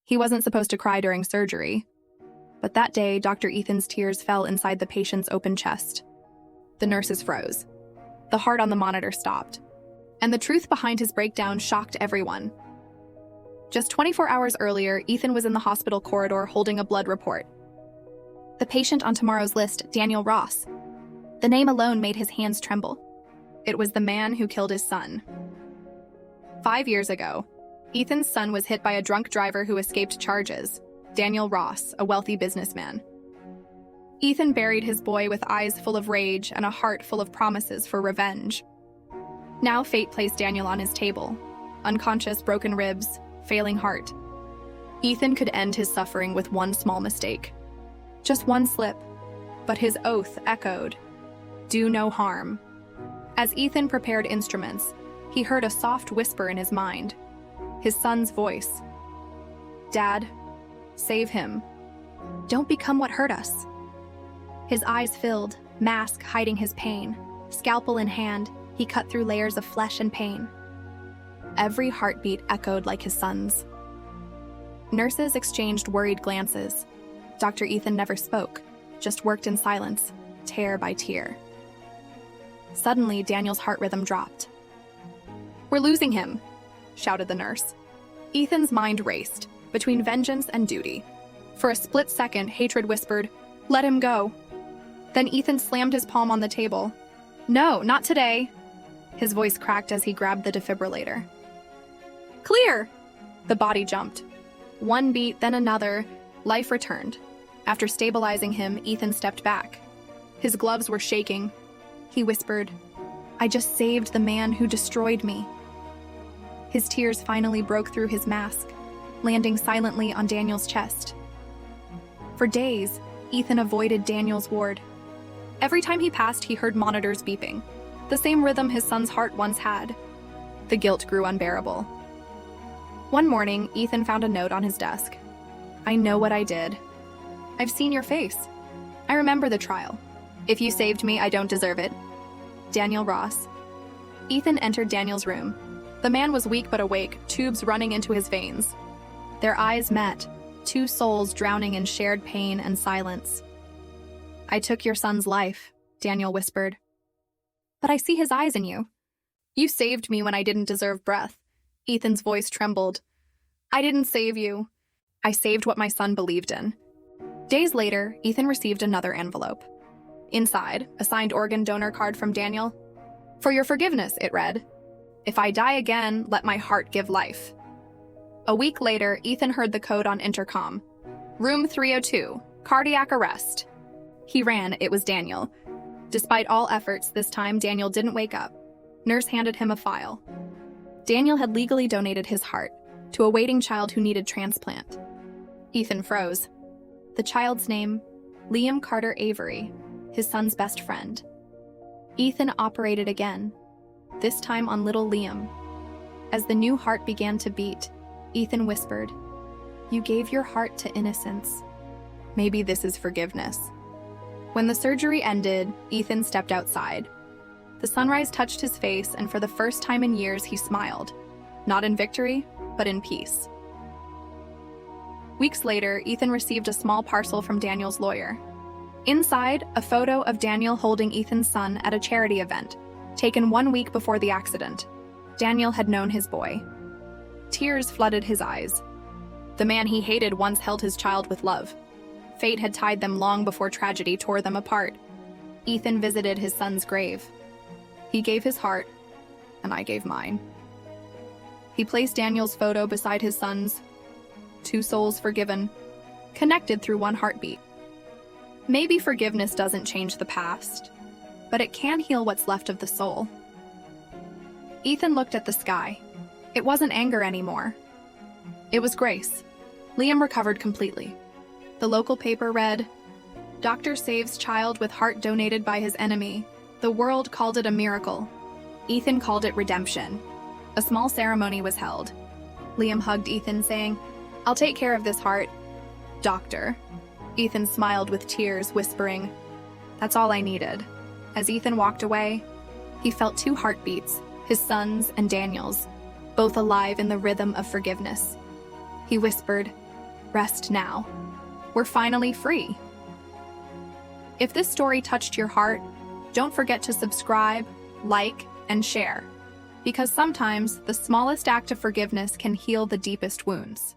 He wasn't supposed to cry during surgery. But that day, Dr. Ethan's tears fell inside the patient's open chest. The nurses froze. The heart on the monitor stopped. And the truth behind his breakdown shocked everyone. Just 24 hours earlier, Ethan was in the hospital corridor holding a blood report. The patient on tomorrow's list, Daniel Ross. The name alone made his hands tremble. It was the man who killed his son. 5 years ago, Ethan's son was hit by a drunk driver who escaped charges, Daniel Ross, a wealthy businessman. Ethan buried his boy with eyes full of rage and a heart full of promises for revenge. Now fate placed Daniel on his table, unconscious, broken ribs, failing heart. Ethan could end his suffering with one small mistake. Just one slip, but his oath echoed, "Do no harm." As Ethan prepared instruments, he heard a soft whisper in his mind, his son's voice. "Dad, save him. Don't become what hurt us." His eyes filled, mask hiding his pain. Scalpel in hand, he cut through layers of flesh and pain. Every heartbeat echoed like his son's. Nurses exchanged worried glances. Dr. Ethan never spoke, just worked in silence, tear by tear. Suddenly, Daniel's heart rhythm dropped. "We're losing him," shouted the nurse. Ethan's mind raced, between vengeance and duty. For a split second, hatred whispered, "Let him go." Then Ethan slammed his palm on the table. "No, not today." His voice cracked as he grabbed the defibrillator. "Clear!" The body jumped. One beat, then another. Life returned. After stabilizing him, Ethan stepped back. His gloves were shaking. He whispered, "I just saved the man who destroyed me." His tears finally broke through his mask, landing silently on Daniel's chest. For days, Ethan avoided Daniel's ward. Every time he passed, he heard monitors beeping, the same rhythm his son's heart once had. The guilt grew unbearable. One morning, Ethan found a note on his desk. "I know what I did. I've seen your face. I remember the trial. If you saved me, I don't deserve it. Daniel Ross." Ethan entered Daniel's room. The man was weak but awake, tubes running into his veins. Their eyes met, two souls drowning in shared pain and silence. "I took your son's life," Daniel whispered. "But I see his eyes in you. You saved me when I didn't deserve breath." Ethan's voice trembled. "I didn't save you. I saved what my son believed in." Days later, Ethan received another envelope. Inside, a signed organ donor card from Daniel. "For your forgiveness," it read. "If I die again, let my heart give life." A week later, Ethan heard the code on intercom. "Room 302, cardiac arrest." He ran. It was Daniel. Despite all efforts, this time Daniel didn't wake up. Nurse handed him a file. Daniel had legally donated his heart to a waiting child who needed transplant. Ethan froze. The child's name, Liam Carter Avery, his son's best friend. Ethan operated again, this time on little Liam. As the new heart began to beat, Ethan whispered, "You gave your heart to innocence. Maybe this is forgiveness." When the surgery ended, Ethan stepped outside. The sunrise touched his face, and for the first time in years, he smiled. Not in victory, but in peace. Weeks later, Ethan received a small parcel from Daniel's lawyer. Inside, a photo of Daniel holding Ethan's son at a charity event, taken 1 week before the accident. Daniel had known his boy. Tears flooded his eyes. The man he hated once held his child with love. Fate had tied them long before tragedy tore them apart. Ethan visited his son's grave. He gave his heart, and I gave mine. He placed Daniel's photo beside his son's. Two souls forgiven, connected through one heartbeat. Maybe forgiveness doesn't change the past, but it can heal what's left of the soul. Ethan looked at the sky. It wasn't anger anymore. It was grace. Liam recovered completely. The local paper read, "Doctor saves child with heart donated by his enemy. The world called it a miracle. Ethan called it redemption." A small ceremony was held. Liam hugged Ethan, saying, "I'll take care of this heart, Doctor." Ethan smiled with tears, whispering, "That's all I needed." As Ethan walked away, he felt two heartbeats, his son's and Daniel's, both alive in the rhythm of forgiveness. He whispered, Rest now. We're finally free. If this story touched your heart, don't forget to subscribe, like, and share, because sometimes the smallest act of forgiveness can heal the deepest wounds.